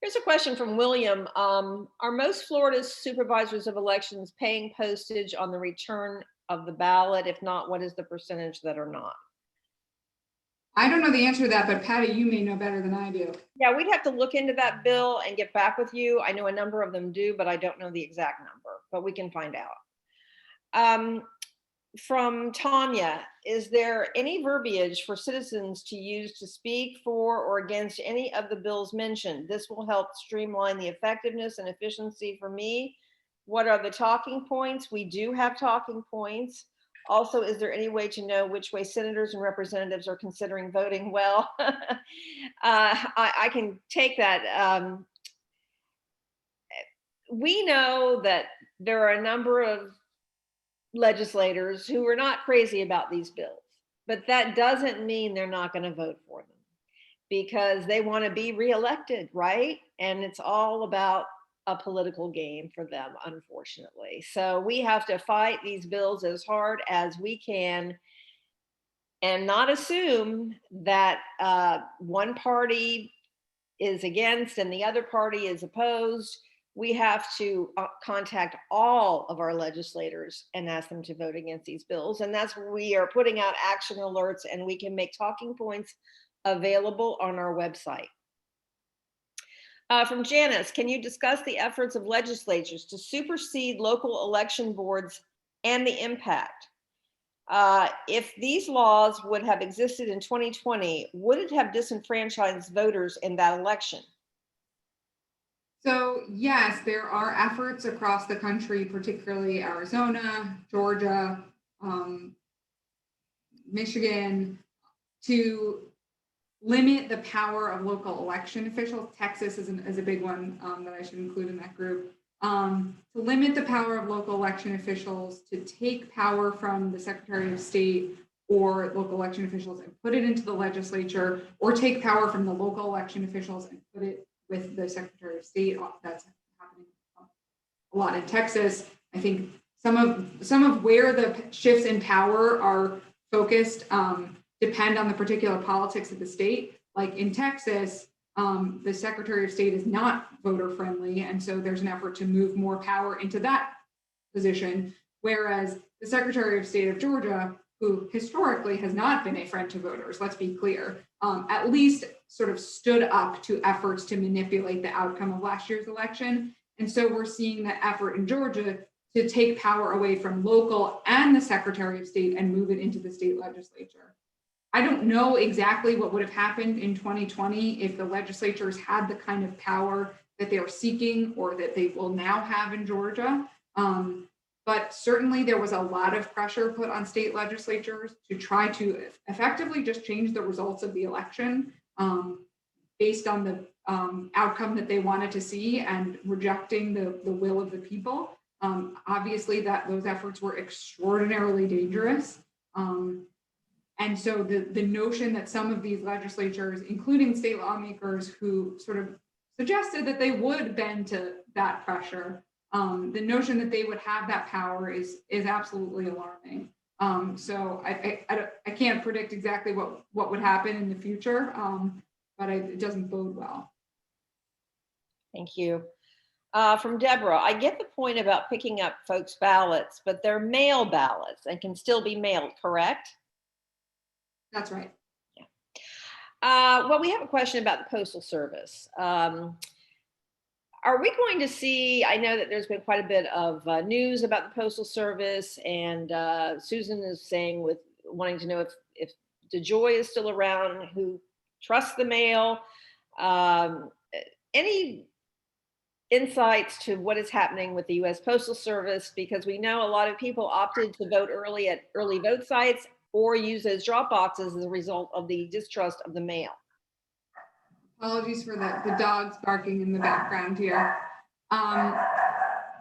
Here's a question from William. Are most Florida's supervisors of elections paying postage on the return of the ballot? If not, what is the percentage that are not? I don't know the answer to that, but Patty, you may know better than I do. Yeah, we'd have to look into that bill and get back with you. I know a number of them do, but I don't know the exact number, but we can find out. From Tanya, is there any verbiage for citizens to use to speak for or against any of the bills mentioned? This will help streamline the effectiveness and efficiency for me. What are the talking points? We do have talking points. Also, is there any way to know which way senators and representatives are considering voting? Well, I can take that. We know that there are a number of legislators who are not crazy about these bills, but that doesn't mean they're not going to vote for them because they want to be reelected, right? And it's all about a political game for them, unfortunately. So we have to fight these bills as hard as we can and not assume that one party is against and the other party is opposed. We have to contact all of our legislators and ask them to vote against these bills. And that's where we are putting out action alerts, and we can make talking points available on our website. From Janice, can you discuss the efforts of legislatures to supersede local election boards and the impact? If these laws would have existed in 2020, would it have disenfranchised voters in that election? So yes, there are efforts across the country, particularly Arizona, Georgia, Michigan, to limit the power of local election officials. Texas is a big one that I should include in that group. To limit the power of local election officials, to take power from the Secretary of State or local election officials and put it into the legislature, or take power from the local election officials and put it with the Secretary of State. That's happening a lot in Texas. I think some of where the shifts in power are focused depend on the particular politics of the state. Like in Texas, the Secretary of State is not voter friendly, and so there's an effort to move more power into that position. Whereas the Secretary of State of Georgia, who historically has not been a friend to voters, let's be clear, at least sort of stood up to efforts to manipulate the outcome of last year's election. And so we're seeing that effort in Georgia to take power away from local and the Secretary of State and move it into the state legislature. I don't know exactly what would have happened in 2020 if the legislatures had the kind of power that they are seeking or that they will now have in Georgia. But certainly there was a lot of pressure put on state legislatures to try to effectively just change the results of the election based on the outcome that they wanted to see and rejecting the will of the people. Obviously, those efforts were extraordinarily dangerous. And so the notion that some of these legislatures, including state lawmakers who sort of suggested that they would bend to that pressure, the notion that they would have that power is absolutely alarming. So I can't predict exactly what would happen in the future, but it doesn't bode well. Thank you. From Deborah, I get the point about picking up folks' ballots, but they're mail ballots and can still be mailed, correct? That's right. Well, we have a question about the Postal Service. Are we going to see, I know that there's been quite a bit of news about the Postal Service, and Susan is saying wanting to know if DeJoy is still around, who trusts the mail. Any insights to what is happening with the U.S. Postal Service? Because we know a lot of people opted to vote early at early vote sites or use those drop boxes as a result of the distrust of the mail. Apologies for the dogs barking in the background here.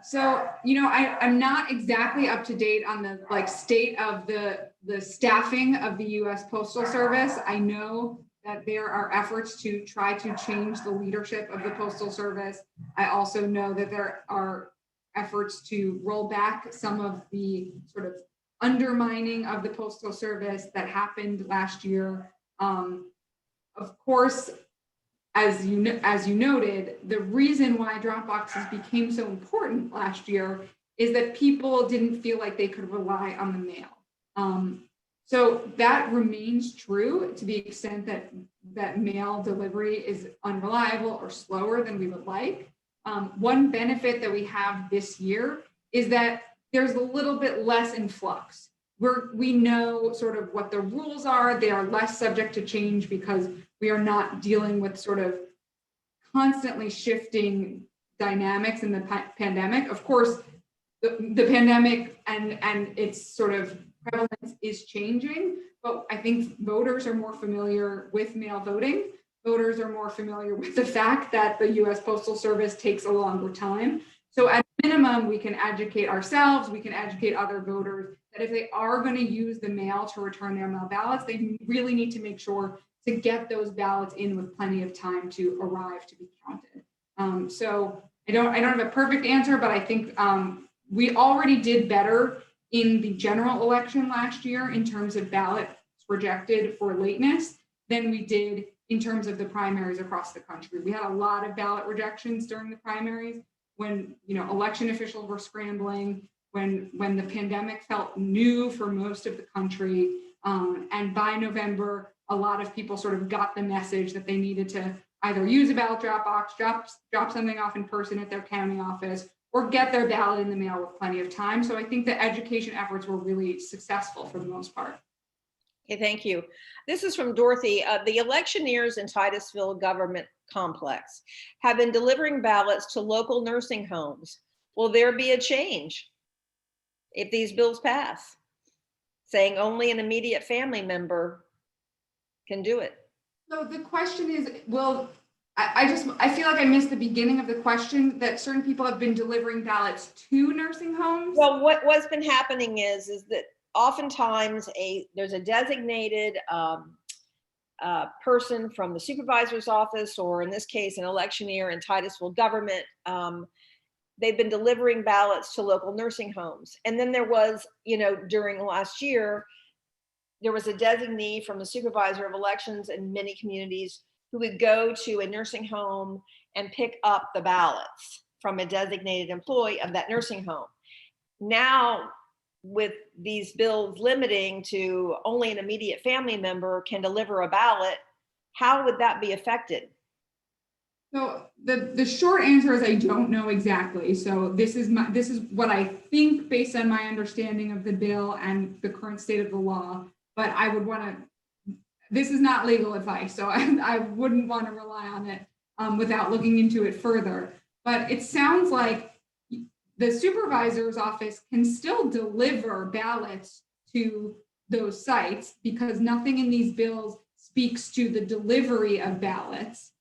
So, I'm not exactly up to date on the state of the staffing of the U.S. Postal Service. I know that there are efforts to try to change the leadership of the Postal Service. I also know that there are efforts to roll back some of the sort of undermining of the Postal Service that happened last year. Of course, as you noted, the reason why drop boxes became so important last year is that people didn't feel like they could rely on the mail. So that remains true to the extent that mail delivery is unreliable or slower than we would like. One benefit that we have this year is that there's a little bit less influx. We know sort of what the rules are. They are less subject to change because we are not dealing with sort of constantly shifting dynamics in the pandemic. Of course, the pandemic and its sort of prevalence is changing, but I think voters are more familiar with mail voting. Voters are more familiar with the fact that the U.S. Postal Service takes a longer time. So at minimum, we can educate ourselves, we can educate other voters that if they are going to use the mail to return their mail ballots, they really need to make sure to get those ballots in with plenty of time to arrive to be counted. So I don't have a perfect answer, but I think we already did better in the general election last year in terms of ballots rejected for lateness than we did in terms of the primaries across the country. We had a lot of ballot rejections during the primaries when election officials were scrambling, when the pandemic felt new for most of the country. And by November, a lot of people sort of got the message that they needed to either use a ballot drop box, drop something off in person at their county office, or get their ballot in the mail with plenty of time. So I think the education efforts were really successful for the most part. Okay, thank you. This is from Dorothy. The electioneers in Titusville government complex have been delivering ballots to local nursing homes. Will there be a change if these bills pass, saying only an immediate family member can do it? So the question is, I feel like I missed the beginning of the question, that certain people have been delivering ballots to nursing homes. Well, what's been happening is that oftentimes there's a designated person from the supervisor's office, or in this case, an electioneer in Titusville government. They've been delivering ballots to local nursing homes. And then there was, during last year, there was a designee from the supervisor of elections in many communities who would go to a nursing home and pick up the ballots from a designated employee of that nursing home. Now, with these bills limiting to only an immediate family member can deliver a ballot, how would that be affected? So the short answer is I don't know exactly. So this is what I think based on my understanding of the bill and the current state of the law. But I would want to. This is not legal advice, so I wouldn't want to rely on it without looking into it further. But it sounds like the supervisor's office can still deliver ballots to those sites because nothing in these bills speaks to the delivery of ballots.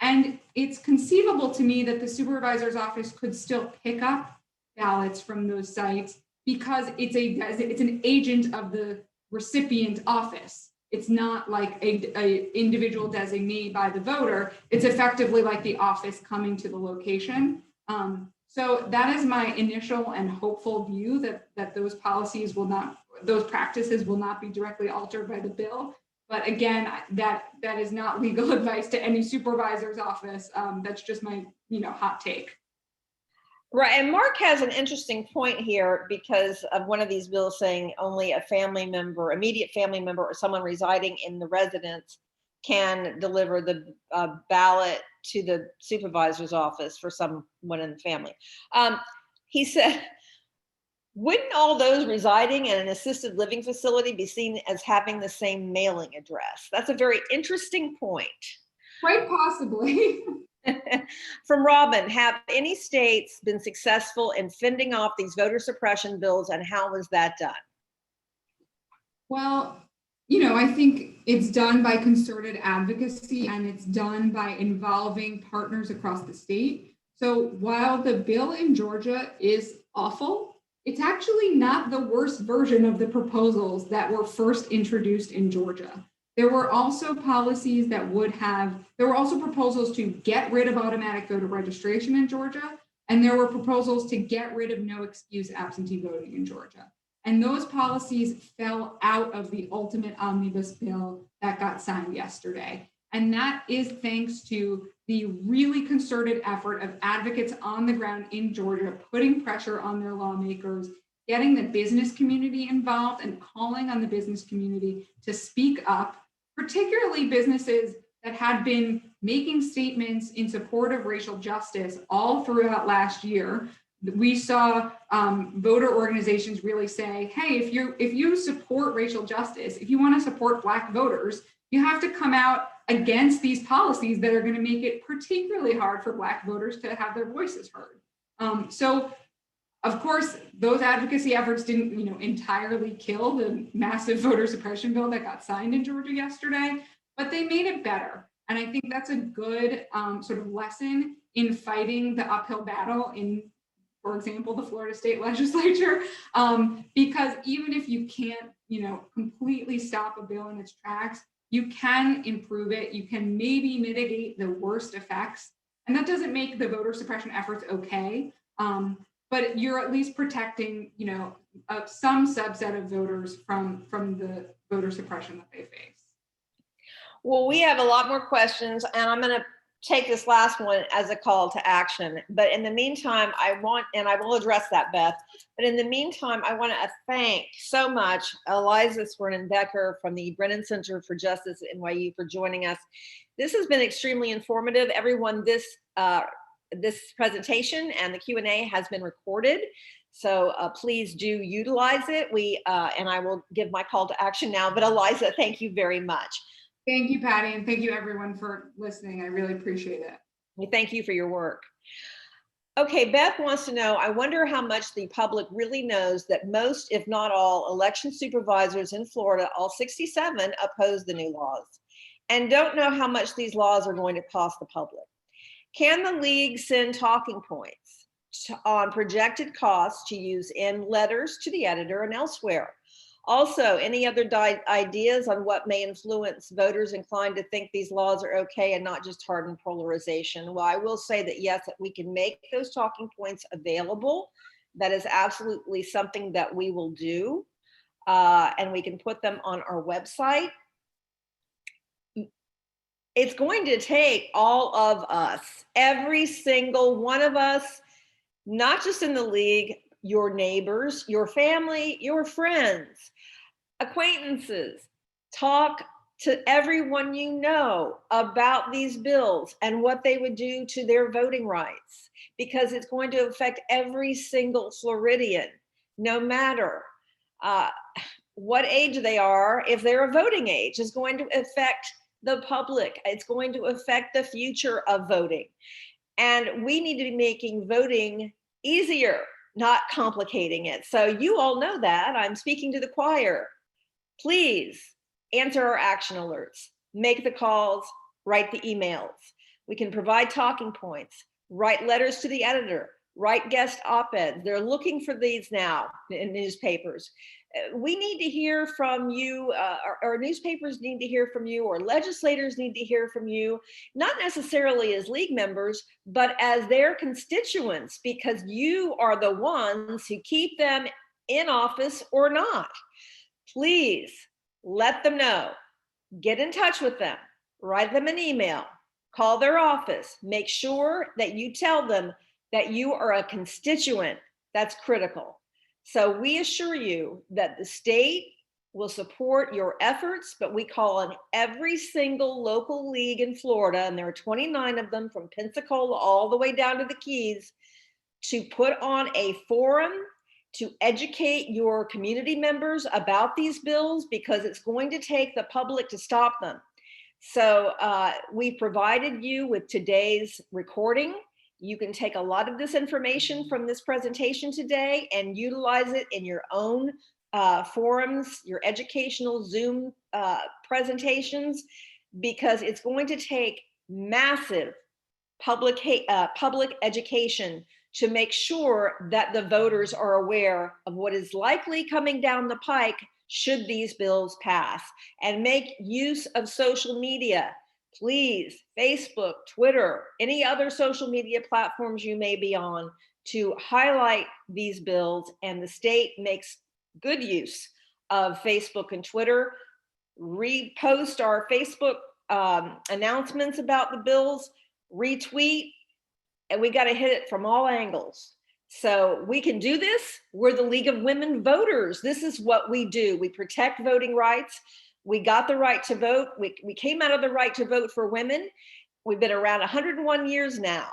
And it's conceivable to me that the supervisor's office could still pick up ballots from those sites because it's an agent of the recipient office. It's not like a individual designee by the voter. It's effectively like the office coming to the location. So that is my initial and hopeful view that those practices will not be directly altered by the bill. But again, that is not legal advice to any supervisor's office. That's just my hot take. Right, and Mark has an interesting point here because of one of these bills saying only a family member, immediate family member, or someone residing in the residence can deliver the ballot to the supervisor's office for someone in the family. He said, wouldn't all those residing in an assisted living facility be seen as having the same mailing address? That's a very interesting point. Quite possibly. From Robin, have any states been successful in fending off these voter suppression bills, and how was that done? Well, I think it's done by concerted advocacy, and it's done by involving partners across the state. So while the bill in Georgia is awful, it's actually not the worst version of the proposals that were first introduced in Georgia. There were also policies there were also proposals to get rid of automatic voter registration in Georgia, and there were proposals to get rid of no excuse absentee voting in Georgia. And those policies fell out of the ultimate omnibus bill that got signed yesterday. And that is thanks to the really concerted effort of advocates on the ground in Georgia, putting pressure on their lawmakers, getting the business community involved and calling on the business community to speak up, particularly businesses that had been making statements in support of racial justice all throughout last year. We saw voter organizations really say, hey, if you support racial justice, if you want to support Black voters, you have to come out against these policies that are going to make it particularly hard for Black voters to have their voices heard. So, of course, those advocacy efforts didn't, entirely kill the massive voter suppression bill that got signed in Georgia yesterday, but they made it better. And I think that's a good sort of lesson in fighting the uphill battle in, for example, the Florida State Legislature, because even if you can't, completely stop a bill in its tracks, you can improve it. You can maybe mitigate the worst effects. And that doesn't make the voter suppression efforts okay. But you're at least protecting, some subset of voters from the voter suppression that they face. Well, we have a lot more questions, and I'm going to take this last one as a call to action. But in the meantime, I will address that, Beth. But in the meantime, I want to thank so much Eliza Sweren-Becker from the Brennan Center for Justice at NYU for joining us. This has been extremely informative. Everyone, this presentation and the Q&A has been recorded, so please do utilize it. And I will give my call to action now, but Eliza, thank you very much. Thank you, Patty, and thank you everyone for listening. I really appreciate it. We thank you for your work. Okay, Beth wants to know, I wonder how much the public really knows that most, if not all, election supervisors in Florida, all 67, oppose the new laws and don't know how much these laws are going to cost the public. Can the league send talking points on projected costs to use in letters to the editor and elsewhere? Also, any other ideas on what may influence voters inclined to think these laws are okay and not just harden polarization? Well, I will say that yes, we can make those talking points available. That is absolutely something that we will do. And we can put them on our website. It's going to take all of us, every single one of us, not just in the league, your neighbors, your family, your friends, acquaintances, talk to everyone you know about these bills and what they would do to their voting rights, because it's going to affect every single Floridian, no matter what age they are. If they're a voting age, it's going to affect the public. It's going to affect the future of voting. And we need to be making voting easier, not complicating it. So you all know that. I'm speaking to the choir. Please answer our action alerts, make the calls, write the emails. We can provide talking points, write letters to the editor, write guest op-eds. They're looking for these now in newspapers. We need to hear from you, our newspapers need to hear from you, or legislators need to hear from you, not necessarily as league members, but as their constituents, because you are the ones who keep them in office or not. Please let them know. Get in touch with them, write them an email, call their office, make sure that you tell them that you are a constituent. That's critical. So we assure you that the state will support your efforts, but we call on every single local league in Florida, and there are 29 of them from Pensacola all the way down to the Keys, to put on a forum to educate your community members about these bills, because it's going to take the public to stop them. So we provided you with today's recording. You can take a lot of this information from this presentation today and utilize it in your own forums, your educational Zoom presentations, because it's going to take massive public education to make sure that the voters are aware of what is likely coming down the pike should these bills pass. And make use of social media. Please, Facebook, Twitter, any other social media platforms you may be on, to highlight these bills. And the state makes good use of Facebook and Twitter. Repost our Facebook announcements about the bills, retweet, and we got to hit it from all angles. So we can do this. We're the League of Women Voters. This is what we do. We protect voting rights. We got the right to vote. We came out of the right to vote for women. We've been around 101 years now.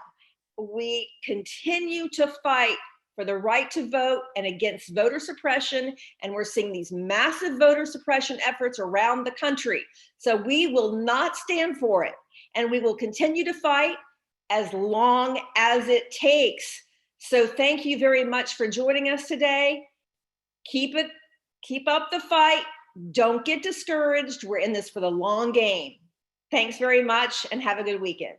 We continue to fight for the right to vote and against voter suppression. And we're seeing these massive voter suppression efforts around the country. So we will not stand for it. And we will continue to fight as long as it takes. So thank you very much for joining us today. Keep up the fight. Don't get discouraged. We're in this for the long game. Thanks very much and have a good weekend.